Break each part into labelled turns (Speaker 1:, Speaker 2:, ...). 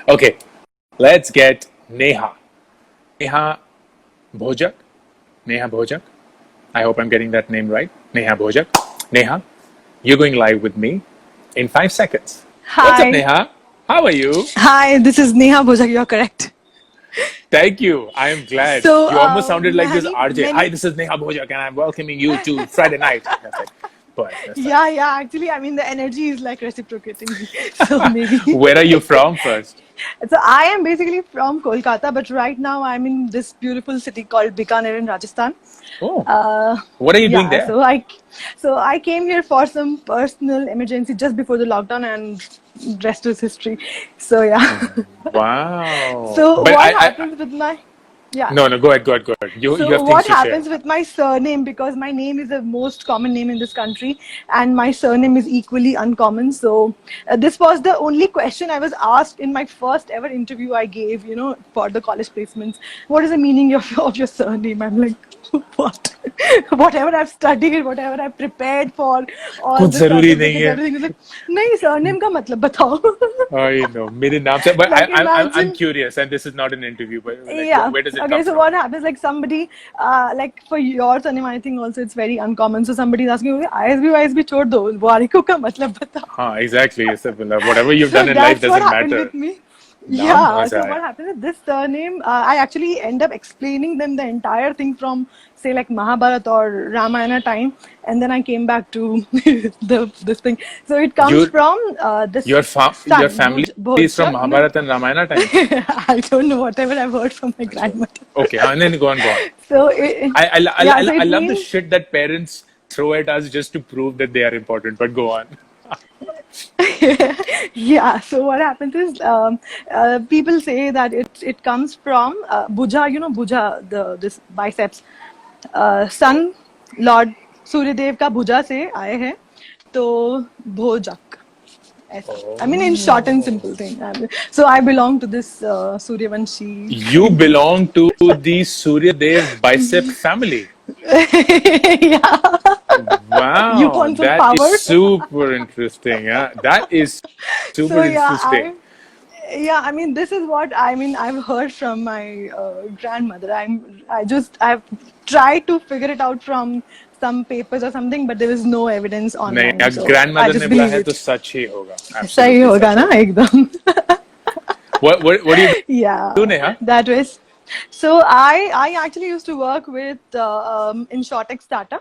Speaker 1: Okay, let's get Neha. Neha Bhojak. Neha Bhojak. I hope I'm getting that name right. Neha Bhojak. Neha, you're going live with me in 5 seconds. What's up,
Speaker 2: Hi.
Speaker 1: Neha? How are you?
Speaker 2: Hi, this is Neha Bhojak. You're correct.
Speaker 1: Thank you. I am glad.
Speaker 2: So,
Speaker 1: You almost sounded like this
Speaker 2: many,
Speaker 1: RJ. Hi,
Speaker 2: many,
Speaker 1: this is Neha Bhojak, and I'm welcoming you to Friday night. That's it. But that's fine.
Speaker 2: yeah. Actually, I mean, the energy is like reciprocating. So maybe.
Speaker 1: Where are you from first?
Speaker 2: So I am basically from Kolkata, but right now I'm in this beautiful city called Bikaner in Rajasthan.
Speaker 1: Oh,
Speaker 2: Uh,
Speaker 1: what are you doing
Speaker 2: yeah.
Speaker 1: there?
Speaker 2: So I came here for some personal emergency just before the lockdown, and rest is history. So yeah.
Speaker 1: Wow.
Speaker 2: So
Speaker 1: But
Speaker 2: what happens with my yeah.
Speaker 1: no, go ahead. You
Speaker 2: So
Speaker 1: have things
Speaker 2: what
Speaker 1: to share.
Speaker 2: happens with my surname, because my name is the most common name in this country and my surname is equally uncommon. So this was the only question I was asked in my first ever interview I gave, for the college placements. What is the meaning of your surname? I'm like, what? Whatever I've studied, whatever I've prepared for, all
Speaker 1: कुछ
Speaker 2: the
Speaker 1: जरूरी नहीं
Speaker 2: certificates,
Speaker 1: है.
Speaker 2: everything is like, नहीं, surname का मतलब बताओ.
Speaker 1: I know. मेरे नाम से. But
Speaker 2: Like
Speaker 1: I'm
Speaker 2: imagine.
Speaker 1: curious, and this is not an interview, but like,
Speaker 2: Yeah.
Speaker 1: where does it
Speaker 2: Okay.
Speaker 1: come
Speaker 2: So
Speaker 1: from?
Speaker 2: what happens? Like somebody, like for your surname, I think also it's very uncommon. So somebody is asking, ISB छोड़ दो, वारिको का मतलब बताओ.
Speaker 1: Exactly. So, whatever you've
Speaker 2: So
Speaker 1: done in life
Speaker 2: that's what
Speaker 1: doesn't
Speaker 2: happened
Speaker 1: matter.
Speaker 2: with me.
Speaker 1: नाम कहाँ
Speaker 2: Yeah.
Speaker 1: से
Speaker 2: So
Speaker 1: आया?
Speaker 2: what happened with this surname? I actually end up explaining them the entire thing from say like Mahabharata or Ramayana time, and then I came back to this thing. So it comes
Speaker 1: Your
Speaker 2: from this
Speaker 1: your
Speaker 2: sun,
Speaker 1: family is from
Speaker 2: Bhojak. No,
Speaker 1: Mahabharata and Ramayana times.
Speaker 2: I don't know, whatever I've heard from my
Speaker 1: Achha.
Speaker 2: grandmother.
Speaker 1: Okay, and then go on.
Speaker 2: So yeah, so
Speaker 1: I
Speaker 2: it
Speaker 1: love the
Speaker 2: means
Speaker 1: shit that parents throw at us just to prove that they are important. But go on.
Speaker 2: yeah. So what happens is people say that it comes from Bhuja, Bhuja, this biceps. Sun Lord Suryadev का भुजा से आए हैं, तो भोजक ऐसा. I mean, in short and simple thing. So I belong to this Suryavanshi.
Speaker 1: You belong to the Surya Dev bicep family.
Speaker 2: Yeah. You
Speaker 1: Wow,
Speaker 2: want some
Speaker 1: that is
Speaker 2: power?
Speaker 1: super interesting. Yeah, that is
Speaker 2: So
Speaker 1: super interesting.
Speaker 2: I mean, this is what I mean. I've heard from my grandmother. I've tried to figure it out from some papers or something, but there is no evidence
Speaker 1: नहीं,
Speaker 2: online. So I
Speaker 1: grandmother ने
Speaker 2: just
Speaker 1: बोला
Speaker 2: believe
Speaker 1: है तो
Speaker 2: it.
Speaker 1: सच ही होगा.
Speaker 2: सही
Speaker 1: Absolutely
Speaker 2: होगा
Speaker 1: सच
Speaker 2: ना
Speaker 1: होगा.
Speaker 2: एकदम.
Speaker 1: What do you
Speaker 2: Yeah,
Speaker 1: do, Neha?
Speaker 2: that was. So I actually used to work with in Shortex Tata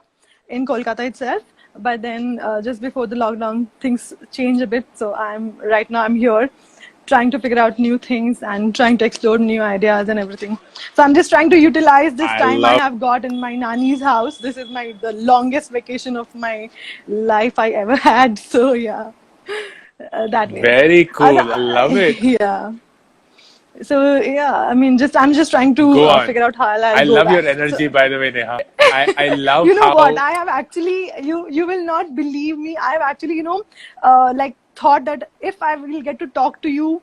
Speaker 2: in Kolkata itself. But then just before the lockdown, things changed a bit. So I'm here trying to figure out new things and trying to explore new ideas and everything. So I'm just trying to utilize this
Speaker 1: I
Speaker 2: time I
Speaker 1: love
Speaker 2: have got in my nanny's house. This is the longest vacation of my life I ever had. So yeah, that way.
Speaker 1: very cool. I love it.
Speaker 2: Yeah. So yeah, I mean, I'm just trying to
Speaker 1: Go on.
Speaker 2: figure out how I'll
Speaker 1: I
Speaker 2: go
Speaker 1: love
Speaker 2: back.
Speaker 1: your energy, by the way, Neha. I love
Speaker 2: You know what?
Speaker 1: how
Speaker 2: I have actually, you will not believe me. I have actually, like thought that if I will get to talk to you,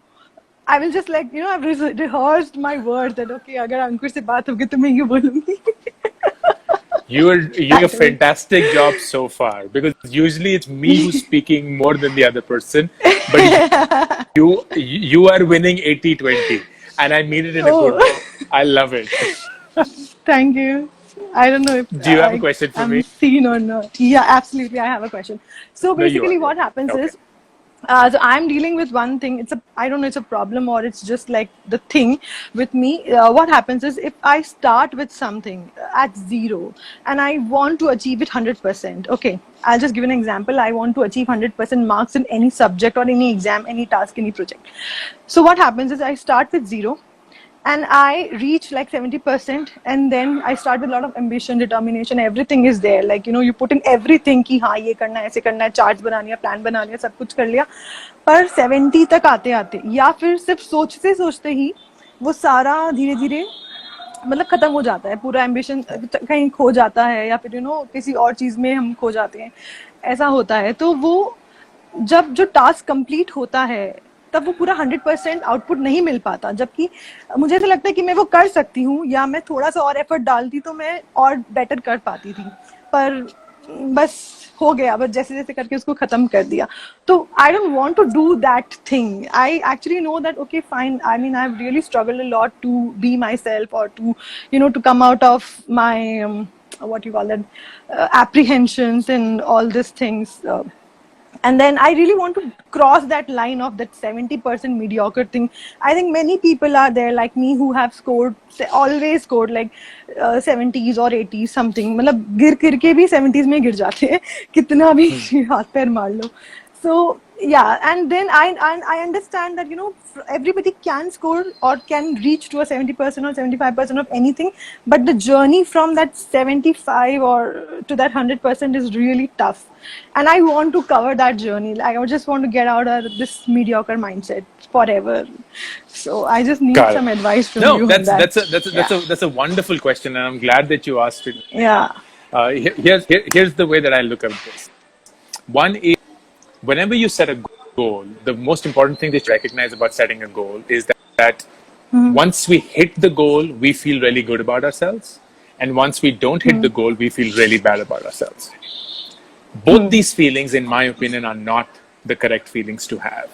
Speaker 2: I will just like, I've rehearsed my words that okay, अगर अंकुर से बात होगी तो मैं ये बोलूँगी.
Speaker 1: you're doing a
Speaker 2: That way.
Speaker 1: fantastic job so far, because usually it's me who's speaking more than the other person, but you are winning 80-20, and I mean it in a good way. I love it.
Speaker 2: Thank you. I don't know if
Speaker 1: Do you have a question for
Speaker 2: I'm
Speaker 1: me?
Speaker 2: seen or not. Yeah, absolutely. I have a question. So
Speaker 1: No, you are.
Speaker 2: basically, what happens
Speaker 1: Okay.
Speaker 2: is, so I'm dealing with one thing. I don't know, it's a problem or it's just like the thing with me. What happens is if I start with something at zero and I want to achieve it 100%. Okay, I'll just give an example. I want to achieve 100% marks in any subject or any exam, any task, any project. So what happens is I start with zero and I reach like 70%, and then I start with a lot of ambition, determination, everything is there. Like, you put in everything कि हाँ ये करना है, ऐसे करना है, charts बना लिया, plan बना लिया, सब कुछ कर लिया. पर 70 तक आते आते या फिर सिर्फ सोचते सोचते ही वो सारा धीरे धीरे मतलब खत्म हो जाता है. पूरा एम्बिशन कहीं खो जाता है या फिर किसी और चीज में हम खो जाते हैं. ऐसा होता है. तो वो जब जो टास्क कंप्लीट होता है तब वो पूरा 100% आउटपुट नहीं मिल पाता. जबकि मुझे ऐसा लगता है कि मैं वो कर सकती हूँ या मैं थोड़ा सा और एफर्ट डालती तो मैं और बेटर कर पाती थी. पर बस हो गया, बस जैसे जैसे करके उसको खत्म कर दिया. तो I don't want to do that thing. I actually know that okay fine, I mean I've really struggled a lot to be myself, or to to come out of my what you call it, apprehensions and all these things, and then I really want to cross that line of that 70% mediocre thing. I think many people are there like me who have scored, always scored like 70s or 80s something. मतलब गिर गिर के भी 70s में गिर जाते हैं कितना भी हाथ पैर मार लो. So yeah, and then I understand that everybody can score or can reach to a 70% or 75% of anything, but the journey from that 75 or to that 100% is really tough, and I want to cover that journey. Like I just want to get out of this mediocre mindset forever. So I just need
Speaker 1: Got it.
Speaker 2: some advice from
Speaker 1: No,
Speaker 2: you on that.
Speaker 1: that's a wonderful question, and I'm glad that you asked it.
Speaker 2: Yeah.
Speaker 1: Here's the way that I look at this. One is, whenever you set a goal, the most important thing that you recognize about setting a goal is that once we hit the goal, we feel really good about ourselves. And once we don't hit the goal, we feel really bad about ourselves. Both these feelings, in my opinion, are not the correct feelings to have.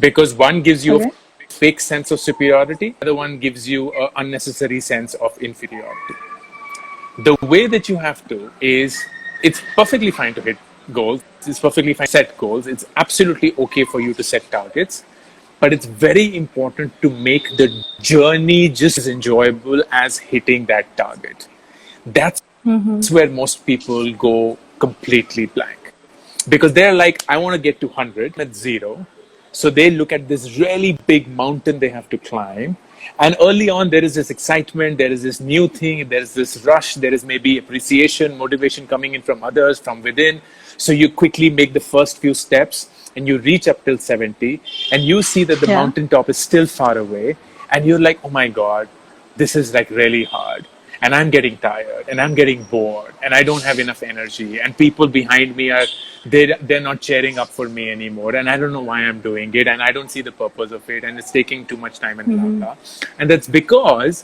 Speaker 1: Because one gives you
Speaker 2: Okay.
Speaker 1: a fake sense of superiority, the other one gives you an unnecessary sense of inferiority. The way that you have to is, it's perfectly fine to hit goals. It's perfectly fine to set goals. It's absolutely okay for you to set targets. But it's very important to make the journey just as enjoyable as hitting that target. That's where most people go completely blank. Because they're like, I want to get to 100 at 0. So they look at this really big mountain they have to climb. And early on, there is this excitement, there is this new thing, there is this rush, there is maybe appreciation, motivation coming in from others, from within. So you quickly make the first few steps and you reach up till 70 and you see that the
Speaker 2: Yeah.
Speaker 1: mountaintop is still far away. And you're like, oh my God, this is like really hard. And I'm getting tired and I'm getting bored and I don't have enough energy. And people behind me they're not cheering up for me anymore. And I don't know why I'm doing it. And I don't see the purpose of it. And it's taking too much time and blah, blah. And that's because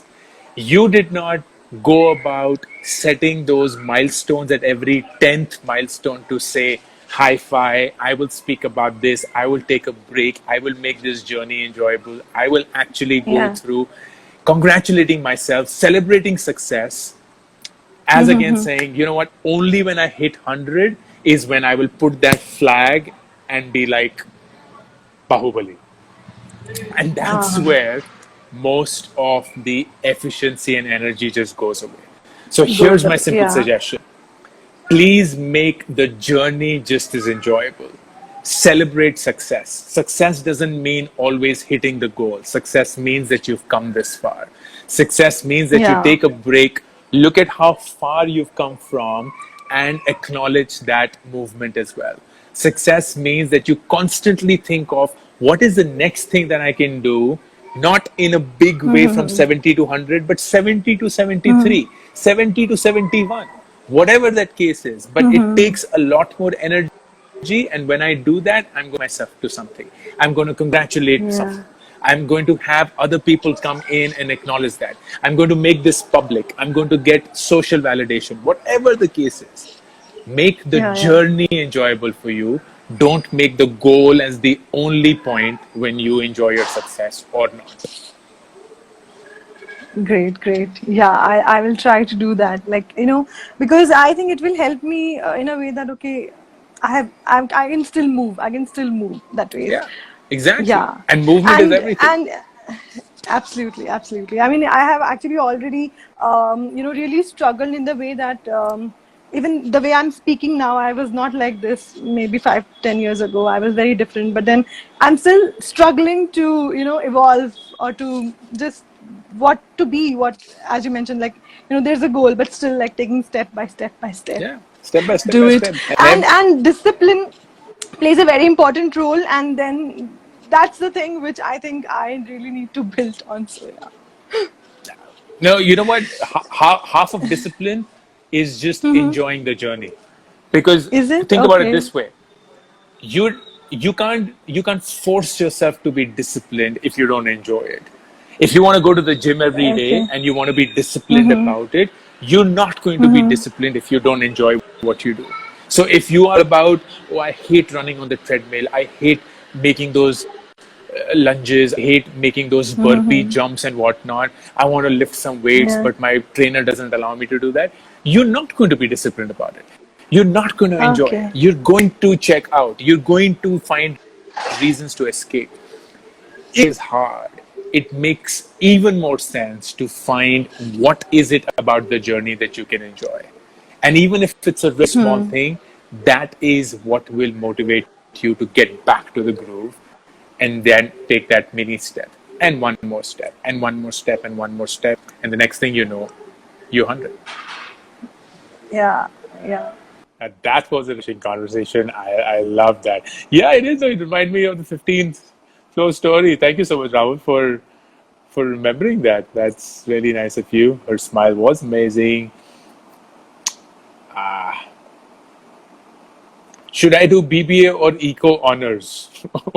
Speaker 1: you did not go about setting those milestones at every 10th milestone to say, hi fi, I will speak about this, I will take a break, I will make this journey enjoyable, I will actually go
Speaker 2: Yeah.
Speaker 1: through congratulating myself, celebrating success, as against saying, you know what, only when I hit 100 is when I will put that flag and be like, Bahubali. And that's where most of the efficiency and energy just goes away. So here's my simple
Speaker 2: Yeah.
Speaker 1: suggestion. Please make the journey just as enjoyable. Celebrate success. Success doesn't mean always hitting the goal. Success means that you've come this far. Success means that you
Speaker 2: Yeah.
Speaker 1: take a break, look at how far you've come from, and acknowledge that movement as well. Success means that you constantly think of what is the next thing that I can do, not in a big way from 70 to 100, but 70 to 73, 70 to 71, whatever that case is. But it takes a lot more energy. And when I do that, I'm going to myself to something. I'm going to congratulate
Speaker 2: Yeah.
Speaker 1: something. I'm going to have other people come in and acknowledge that. I'm going to make this public. I'm going to get social validation. Whatever the case is, make the
Speaker 2: Yeah, yeah.
Speaker 1: journey enjoyable for you. Don't make the goal as the only point when you enjoy your success or not.
Speaker 2: Great, great. Yeah, I will try to do that. Like, because I think it will help me in a way that, okay, I can still move. I can still move that way.
Speaker 1: Yeah, exactly.
Speaker 2: Yeah.
Speaker 1: And movement is everything.
Speaker 2: And absolutely, absolutely. I mean, I have actually already, really struggled in the way that, even the way I'm speaking now, I was not like this maybe 5, 10 years ago. I was very different, but then I'm still struggling to, evolve or to just to be what, as you mentioned, like, there's a goal, but still like taking step by step by step.
Speaker 1: Yeah, step by step
Speaker 2: Do
Speaker 1: by
Speaker 2: it.
Speaker 1: step.
Speaker 2: And discipline plays a very important role, and then that's the thing which I think I really need to build on. So yeah.
Speaker 1: No, you know what? Half of discipline is just enjoying the journey. Because
Speaker 2: Is it?
Speaker 1: think about it
Speaker 2: Okay.
Speaker 1: this way: you can't force yourself to be disciplined if you don't enjoy it. If you want to go to the gym every day
Speaker 2: Okay.
Speaker 1: and you want to be disciplined about it, you're not going to be disciplined if you don't enjoy what you do. So if you are about, oh, I hate running on the treadmill, I hate making those lunges, I hate making those burpee
Speaker 2: Mm-hmm.
Speaker 1: jumps and whatnot, I want to lift some weights,
Speaker 2: Yeah.
Speaker 1: but my trainer doesn't allow me to do that, you're not going to be disciplined about it. You're not going to enjoy it.
Speaker 2: Okay.
Speaker 1: You're going to check out. You're going to find reasons to escape. It is hard. It makes even more sense to find what is it about the journey that you can enjoy. And even if it's a very small thing, that is what will motivate you to get back to the groove and then take that mini step and one more step and one more step and one more step. And the next thing you know, you're 100.
Speaker 2: Yeah. Yeah.
Speaker 1: That was an interesting conversation. I love that. Yeah, it is. It reminded me of the 15th floor story. Thank you so much, Rahul, for remembering that. That's really nice of you. Her smile was amazing. Should I do BBA or Eco Honors?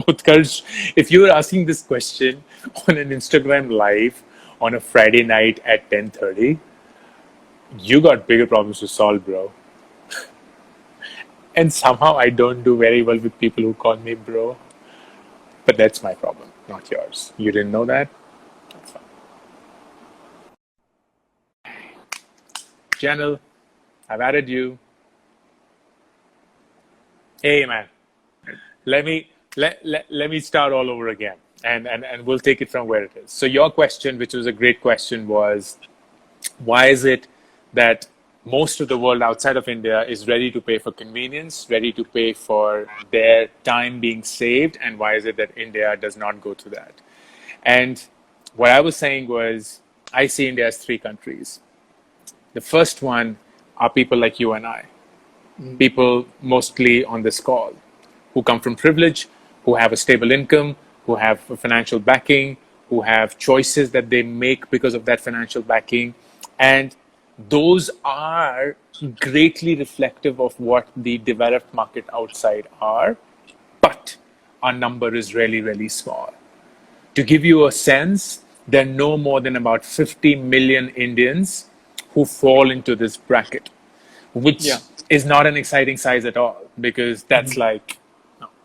Speaker 1: Utkarsh, if you were asking this question on an Instagram live on a Friday night at 10:30, you got bigger problems to solve, bro. And somehow I don't do very well with people who call me bro. But that's my problem, not yours. You didn't know that? That's fine. Channel, I've added you. Hey man, let me start all over again, and we'll take it from where it is. So your question, which was a great question, was why is it that most of the world outside of India is ready to pay for convenience, ready to pay for their time being saved, and why is it that India does not go to that? And what I was saying was, I see India as three countries. The first one are people like you and I, people mostly on this call, who come from privilege, who have a stable income, who have a financial backing, who have choices that they make because of that financial backing. And those are greatly reflective of what the developed market outside are, but our number is really, really small. To give you a sense, there are no more than about 50 million Indians who fall into this bracket, which
Speaker 3: Yeah.
Speaker 1: is not an exciting size at all because that's like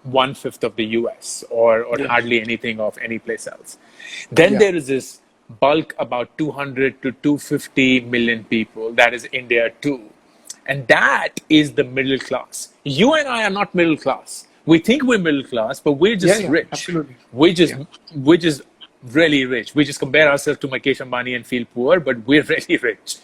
Speaker 1: 1/5 of the US or
Speaker 3: Yeah.
Speaker 1: hardly anything of any place else. Then
Speaker 3: Yeah.
Speaker 1: there is this bulk about 200 to 250 million people, that is India too. And that is the middle class. You and I are not middle class. We think we're middle class, but we're
Speaker 3: Yeah.
Speaker 1: just
Speaker 3: Yeah.
Speaker 1: rich.
Speaker 3: Absolutely. Yeah.
Speaker 1: We're just really rich. We just compare ourselves to Mukesh Ambani and feel poor, but we're really rich.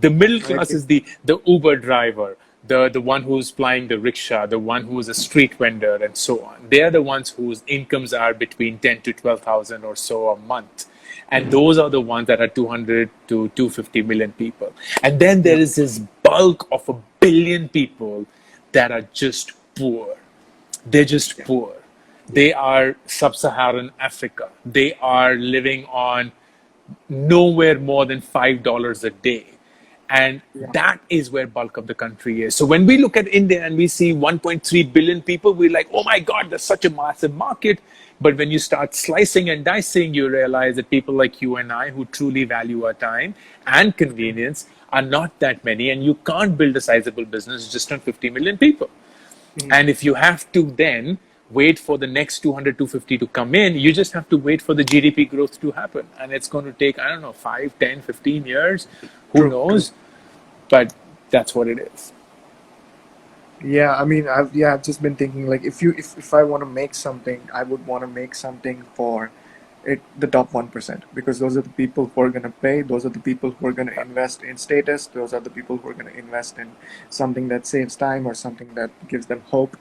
Speaker 1: The middle
Speaker 3: I
Speaker 1: class
Speaker 3: agree.
Speaker 1: is the Uber driver, the one who's plying the rickshaw, the one who's a street vendor, and so on. They are the ones whose incomes are between 10 to 12,000 or so a month. And those are the ones that are 200 to 250 million people. And then there
Speaker 3: Yeah.
Speaker 1: is this bulk of 1 billion people that are just poor. They're just
Speaker 3: Yeah.
Speaker 1: poor. They are sub-Saharan Africa. They are living on nowhere more than $5 a day. And
Speaker 3: Yeah.
Speaker 1: that is where bulk of the country is. So when we look at India and we see 1.3 billion people, we're like, oh my God, there's such a massive market. But when you start slicing and dicing, you realize that people like you and I who truly value our time and convenience are not that many. And you can't build a sizable business just on 50 million people. And if you have to then wait for the next 200, 250 to come in, you just have to wait for the GDP growth to happen. And it's going to take, I don't know, 5, 10, 15 years. Who
Speaker 3: True.
Speaker 1: knows? But that's what it is.
Speaker 3: Yeah. I mean, I've just been thinking like if I want to make something, I would want to make something for the top 1% because those are the people who are going to pay. Those are the people who are going to invest in status. Those are the people who are going to invest in something that saves time or something that gives them hope.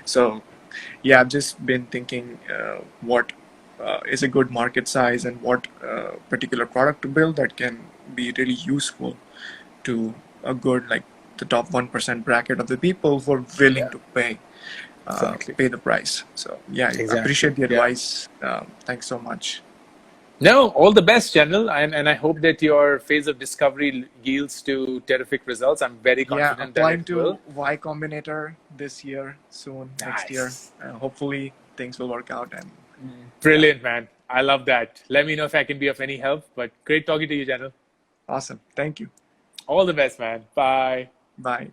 Speaker 3: So yeah, I've just been thinking what is a good market size and what particular product to build that can be really useful to a good like the top 1% bracket of the people who are willing
Speaker 1: Yeah.
Speaker 3: to pay
Speaker 1: Exactly.
Speaker 3: pay the price. So yeah, I
Speaker 1: Exactly.
Speaker 3: appreciate the
Speaker 1: Yeah.
Speaker 3: advice. Thanks so much.
Speaker 1: No, all the best, General. And I hope that your phase of discovery yields to terrific results. I'm very
Speaker 3: Yeah,
Speaker 1: confident that
Speaker 3: applying
Speaker 1: it
Speaker 3: to
Speaker 1: will.
Speaker 3: Y Combinator this year, soon, next year.
Speaker 1: Nice.
Speaker 3: Hopefully things will work out and
Speaker 1: Brilliant, man. I love that. Let me know if I can be of any help. But great talking to you, General.
Speaker 3: awesome. Thank you.
Speaker 1: All the best, man. Bye.
Speaker 3: Bye.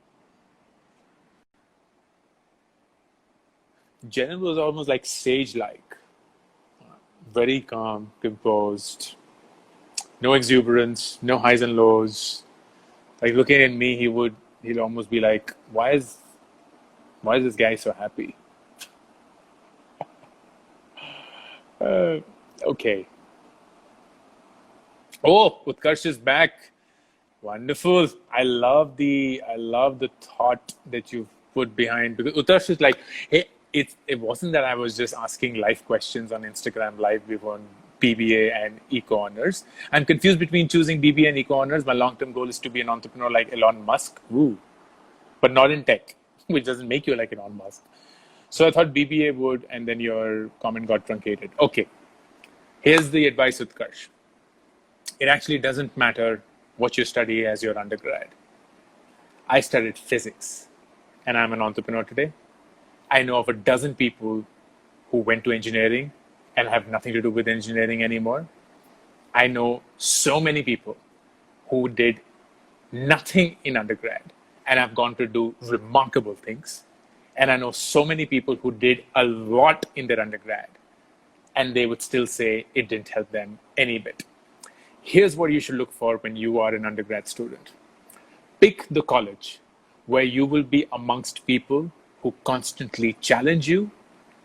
Speaker 1: General was almost like sage-like, very calm, composed, no exuberance, no highs and lows. Like looking at me, he'll almost be like, why is this guy so happy? Okay. Oh, Utkarsh is back. Wonderful. I love the thought that you've put behind, because Utkarsh is like, hey, it wasn't that I was just asking live questions on Instagram Live before BBA and Eco Honors. I'm confused between choosing BBA and Eco Honors. My long-term goal is to be an entrepreneur like Elon Musk. Woo. But not in tech, which doesn't make you like Elon Musk. So I thought BBA would, and then your comment got truncated. Okay. Here's the advice, Utkarsh. It actually doesn't matter what you study as your undergrad. I studied physics, and I'm an entrepreneur today. I know of a dozen people who went to engineering and have nothing to do with engineering anymore. I know so many people who did nothing in undergrad and have gone to do remarkable things. And I know so many people who did a lot in their undergrad and they would still say it didn't help them any bit. Here's what you should look for when you are an undergrad student. Pick the college where you will be amongst people who constantly challenge you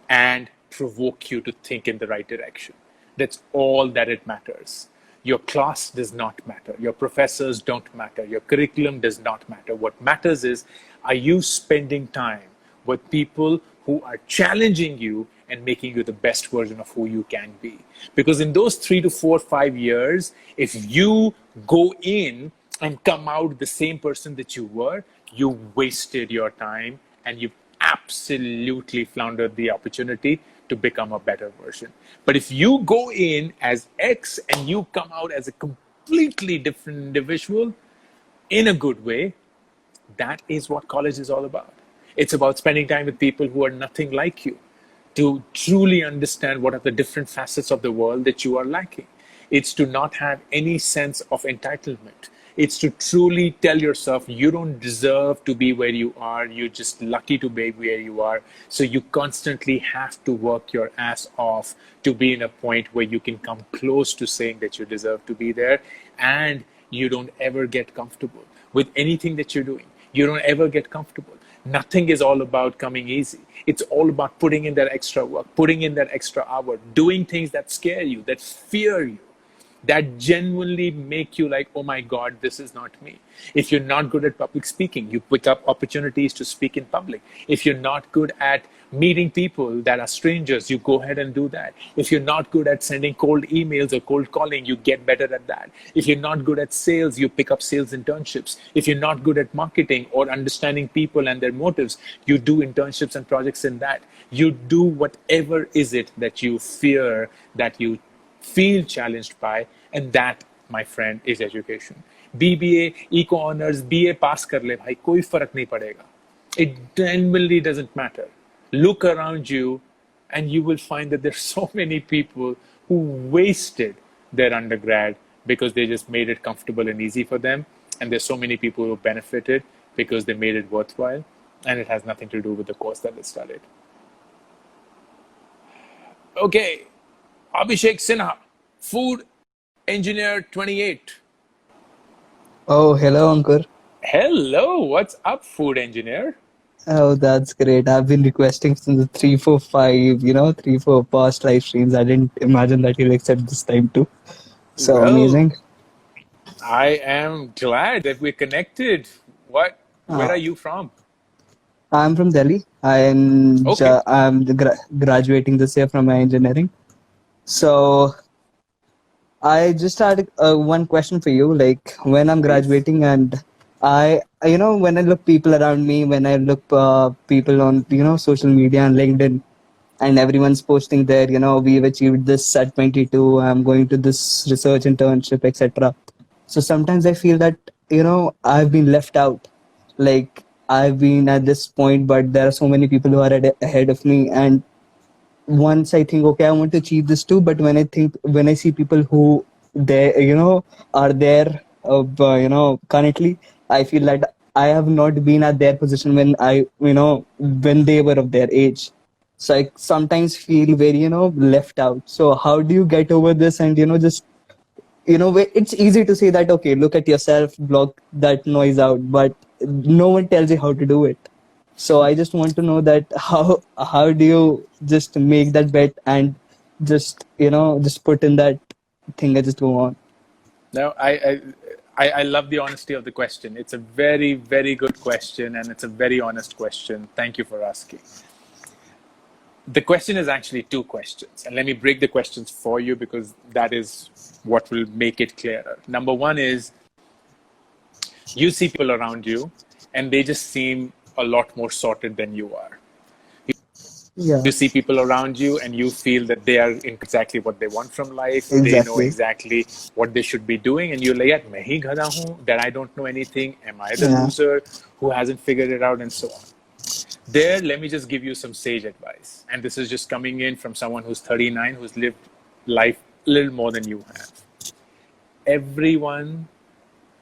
Speaker 1: and provoke you to think in the right direction. That's all that it matters. Your class does not matter. Your professors don't matter. Your curriculum does not matter. What matters is, are you spending time with people who are challenging you and making you the best version of who you can be? Because in those 3 to 4, 5 years, if you go in and come out the same person that you were, you wasted your time and you absolutely floundered the opportunity to become a better version. But if you go in as X and you come out as a completely different individual in a good way, that is what college is all about. It's about spending time with people who are nothing like you, to truly understand what are the different facets of the world that you are lacking. It's to not have any sense of entitlement. It's to truly tell yourself you don't deserve to be where you are. You're just lucky to be where you are. So you constantly have to work your ass off to be in a point where you can come close to saying that you deserve to be there. And you don't ever get comfortable with anything that you're doing. You don't ever get comfortable. Nothing is all about coming easy. It's all about putting in that extra work, putting in that extra hour, doing things that scare you, that fear you, that genuinely make you like, oh my God, this is not me. If you're not good at public speaking, you pick up opportunities to speak in public. If you're not good at meeting people that are strangers, you go ahead and do that. If you're not good at sending cold emails or cold calling, you get better at that. If you're not good at sales, you pick up sales internships. If you're not good at marketing or understanding people and their motives, you do internships and projects in that. You do whatever is it that you fear, that you feel challenged by, and that, my friend, is education. BBA, Eco Honors, BA pass kar le bhai, koi farak nahi padega. It genuinely doesn't matter. Look around you and you will find that there's so many people who wasted their undergrad because they just made it comfortable and easy for them. And there's so many people who benefited because they made it worthwhile, and it has nothing to do with the course that they studied. Okay, Abhishek Sinha, food engineer 28.
Speaker 4: Oh, hello, Ankur.
Speaker 1: Hello, what's up, food engineer?
Speaker 4: Oh, that's great. I've been requesting since the 345, 3, 4 past live streams. I didn't imagine that you'll accept this time too. So
Speaker 1: Well,
Speaker 4: amazing.
Speaker 1: I am glad that we're connected. Where
Speaker 4: Uh,
Speaker 1: are you from?
Speaker 4: I'm from Delhi.
Speaker 1: Okay.
Speaker 4: I'm graduating this year from my engineering. So I just had one question for you. Like when I'm
Speaker 1: Please.
Speaker 4: graduating and when I look people around me, when I look people on, social media and LinkedIn, and everyone's posting there, we've achieved this at 22, I'm going to this research internship, etc. So sometimes I feel that, I've been left out. Like I've been at this point, but there are so many people who are ahead of me. And once I think, okay, I want to achieve this too. But when I see people who are there, currently, I feel that I have not been at their position when when they were of their age. So I sometimes feel very, left out. So how do you get over this and, just, it's easy to say that, okay, look at yourself, block that noise out, but no one tells you how to do it. So I just want to know that how do you just make that bet and just, just put in that thing and just go on.
Speaker 1: No, I love the honesty of the question. It's a very, very good question, and it's a very honest question. Thank you for asking. The question is actually two questions, and let me break the questions for you because that is what will make it clearer. Number one is you see people around you, and they just seem a lot more sorted than you are.
Speaker 4: Yeah,
Speaker 1: You see people around you and you feel that they are in exactly what they want from life. They know
Speaker 4: exactly.
Speaker 1: exactly what they should be doing. And you're like, "Yaar, main hi gada hoon, that I don't know anything. Am I the
Speaker 4: Yeah.
Speaker 1: loser who hasn't figured it out?" And so on. There, let me just give you some sage advice. And this is just coming in from someone who's 39, who's lived life a little more than you have. Everyone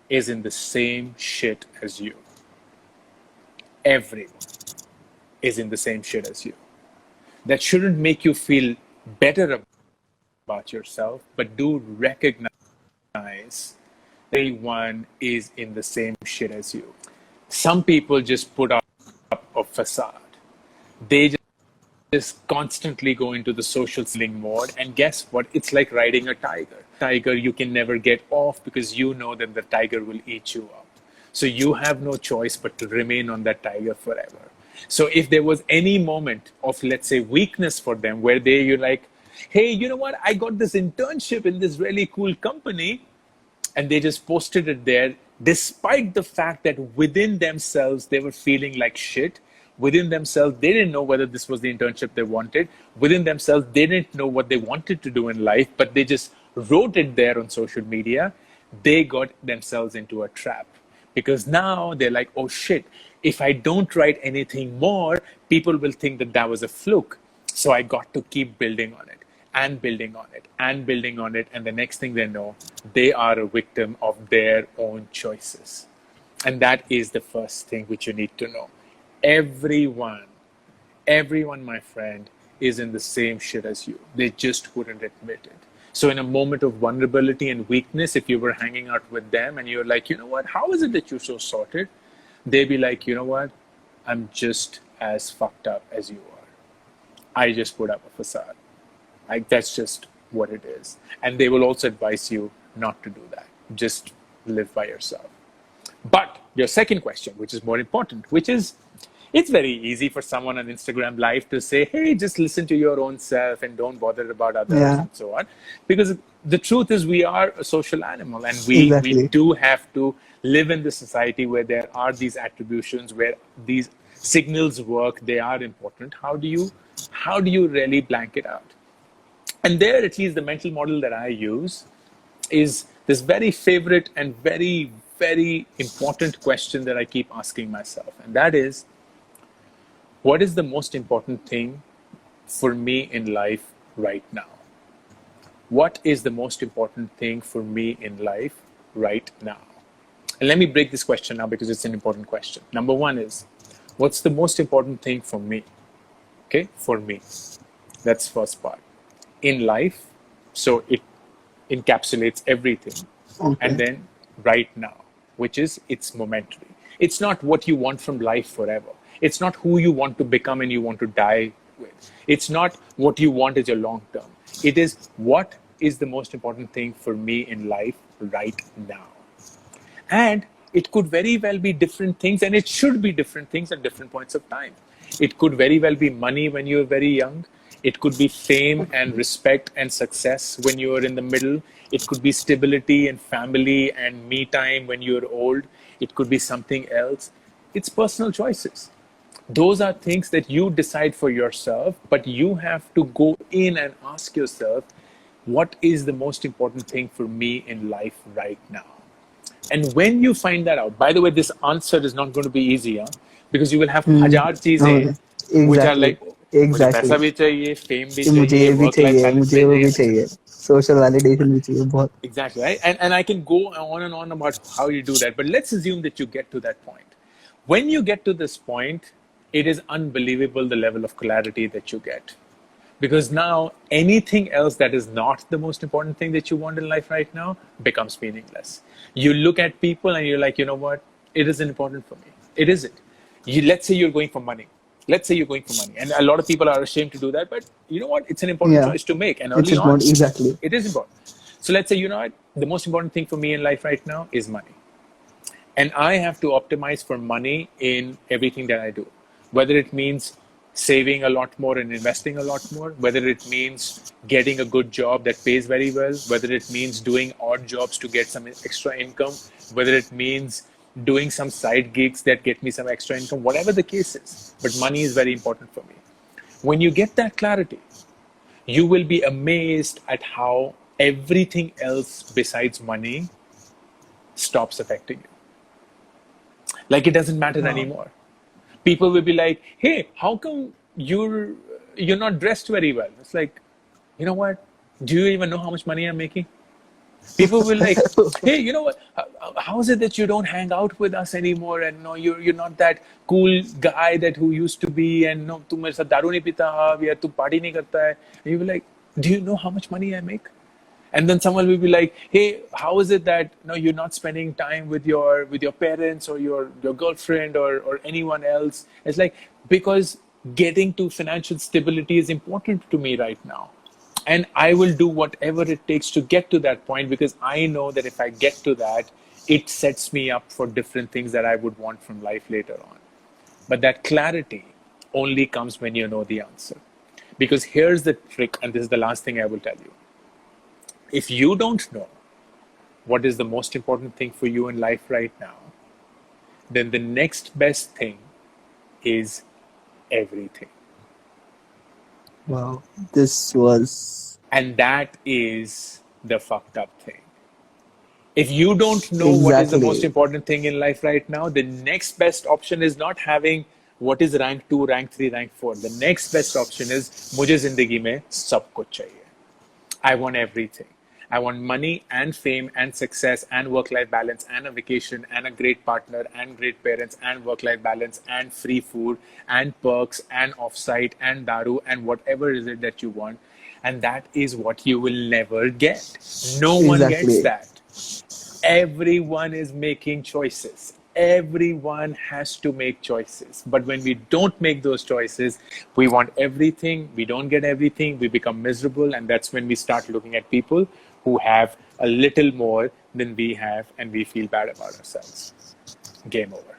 Speaker 1: is in the same shit as you. Everyone is in the same shit as you. That shouldn't make you feel better about yourself, but do recognize everyone is in the same shit as you. Some people just put up a facade. They just constantly go into the social selling mode, and guess what? It's like riding a tiger. Tiger, you can never get off because you know that the tiger will eat you up. So you have no choice but to remain on that tiger forever. So if there was any moment of, let's say, weakness for them where you're like, hey, you know what? I got this internship in this really cool company, and they just posted it there, despite the fact that within themselves, they were feeling like shit. Within themselves, they didn't know whether this was the internship they wanted. Within themselves, they didn't know what they wanted to do in life, but they just wrote it there on social media. They got themselves into a trap because now they're like, oh shit, if I don't write anything more, people will think that that was a fluke. So I got to keep building on it and building on it and building on it. And the next thing they know, they are a victim of their own choices. And that is the first thing which you need to know. Everyone, my friend, is in the same shit as you. They just wouldn't admit it. So in a moment of vulnerability and weakness, if you were hanging out with them and you're like, you know what, how is it that you're so sorted? They'd be like, you know what, I'm just as fucked up as you are. I just put up a facade. Like, that's just what it is. And they will also advise you not to do that. Just live by yourself. But your second question, which is more important, which is, it's very easy for someone on Instagram Live to say, hey, just listen to your own self and don't bother about others and so on. Because the truth is we are a social animal, and we do have to live in the society where there are these attributions, where these signals work, they are important. How do you really blank it out? And there, at least the mental model that I use is this very favorite and very, very important question that I keep asking myself. And that is, what is the most important thing for me in life right now? What is the most important thing for me in life right now? And let me break this question now because it's an important question. Number one is, what's the most important thing for me? Okay, for me. That's first part. In life, so it encapsulates everything. Okay. And then right now, which is it's momentary. It's not what you want from life forever. It's not who you want to become and you want to die with. It's not what you want as your long term. It is what is the most important thing for me in life right now. And it could very well be different things, and it should be different things at different points of time. It could very well be money when you're very young. It could be fame and respect and success when you're in the middle. It could be stability and family and me time when you're old. It could be something else. It's personal choices. Those are things that you decide for yourself, but you have to go in and ask yourself, what is the most important thing for me in life right now? And when you find that out, by the way, this answer is not going to be easier because you will have हजार चीजें which are like, मुझे पैसा भी चाहिए, fame भी चाहिए, work-life balance भी चाहिए,
Speaker 4: social validation भी चाहिए बहुत.
Speaker 1: Exactly, right? And I can go on and on about how you do that, but let's assume that you get to that point. When you get to this point, it is unbelievable the level of clarity that you get. Because now anything else that is not the most important thing that you want in life right now becomes meaningless. You look at people and you're like, you know what? It isn't important for me. It isn't. Let's say you're going for money. Let's say you're going for money. And a lot of people are ashamed to do that. But you know what? It's an important
Speaker 4: Yeah,
Speaker 1: choice to make. And
Speaker 4: it's
Speaker 1: early on,
Speaker 4: important. Exactly.
Speaker 1: it is important. So let's say, you know what? The most important thing for me in life right now is money. And I have to optimize for money in everything that I do. Whether it means saving a lot more and investing a lot more, whether it means getting a good job that pays very well, whether it means doing odd jobs to get some extra income, whether it means doing some side gigs that get me some extra income, whatever the case is. But money is very important for me. When you get that clarity, you will be amazed at how everything else besides money stops affecting you. Like it doesn't matter anymore. People will be like, hey, how come you're not dressed very well? It's like, you know what? Do you even know how much money I'm making? People will like, hey, you know what? How is it that you don't hang out with us anymore? And no, you're not that cool guy that who used to be. And no, tu mere saath daru nahi pita hai, tu party nahi karta hai. And you will like, do you know how much money I make? And then someone will be like, hey, how is it that no, you're not spending time with your parents or your girlfriend or anyone else? It's like, because getting to financial stability is important to me right now. And I will do whatever it takes to get to that point, because I know that if I get to that, it sets me up for different things that I would want from life later on. But that clarity only comes when you know the answer. Because here's the trick, and this is the last thing I will tell you. If you don't know what is the most important thing for you in life right now, then the next best thing is everything.
Speaker 4: Wow, this was...
Speaker 1: And that is the fucked up thing. If you don't know what is the most important thing in life right now, the next best option is not having what is rank 2, rank 3, rank 4. The next best option is, mujhe zindagi mein sab kuch chahiye. I want everything. I want money and fame and success and work-life balance and a vacation and a great partner and great parents and work-life balance and free food and perks and offsite and daru and whatever is it that you want. And that is what you will never get. No one gets that. Everyone is making choices. Everyone has to make choices. But when we don't make those choices, we want everything, we don't get everything, we become miserable, and that's when we start looking at people who have a little more than we have, and we feel bad about ourselves. Game over.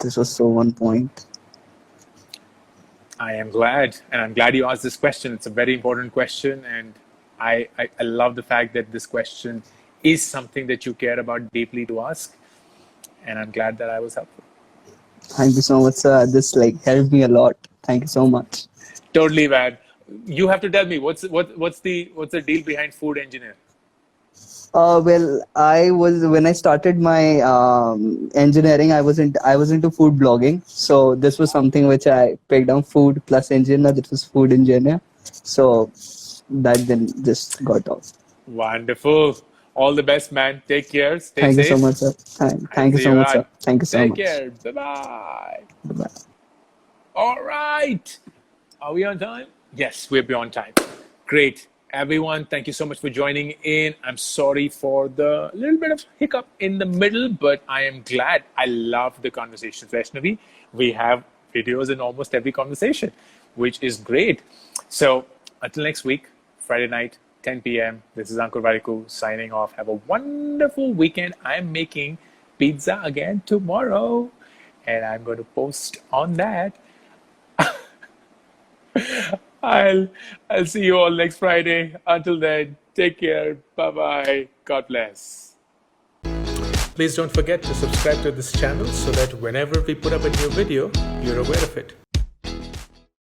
Speaker 4: This was so on point.
Speaker 1: I am glad, and I'm glad you asked this question. It's a very important question, and I love the fact that this question is something that you care about deeply to ask, and I'm glad that I was helpful.
Speaker 4: Thank you so much, sir. This helped me a lot. Thank you so much.
Speaker 1: Totally, man. You have to tell me what's the deal behind food engineer?
Speaker 4: Well, when I started my engineering, I was into food blogging. So this was something which I picked on, food plus engineer. This was food engineer. So that then just got off.
Speaker 1: Wonderful. All the best, man. Take care. Stay
Speaker 4: Thank
Speaker 1: safe.
Speaker 4: you so much, sir. Thank you so much, sir. Thank you so much.
Speaker 1: Take care. Bye-bye.
Speaker 4: Bye-bye.
Speaker 1: All right. Are we on time? Yes, we're beyond time. Great. Everyone, thank you so much for joining in. I'm sorry for the little bit of hiccup in the middle, but I am glad. I love the conversations, Vaishnavi. We have videos in almost every conversation, which is great. So until next week, Friday night, 10 p.m. This is Ankur Warikoo signing off. Have a wonderful weekend. I'm making pizza again tomorrow, and I'm going to post on that. I'll see you all next Friday. Until then, take care. Bye-bye. God bless. Please don't forget to subscribe to this channel so that whenever we put up a new video, you're aware of it.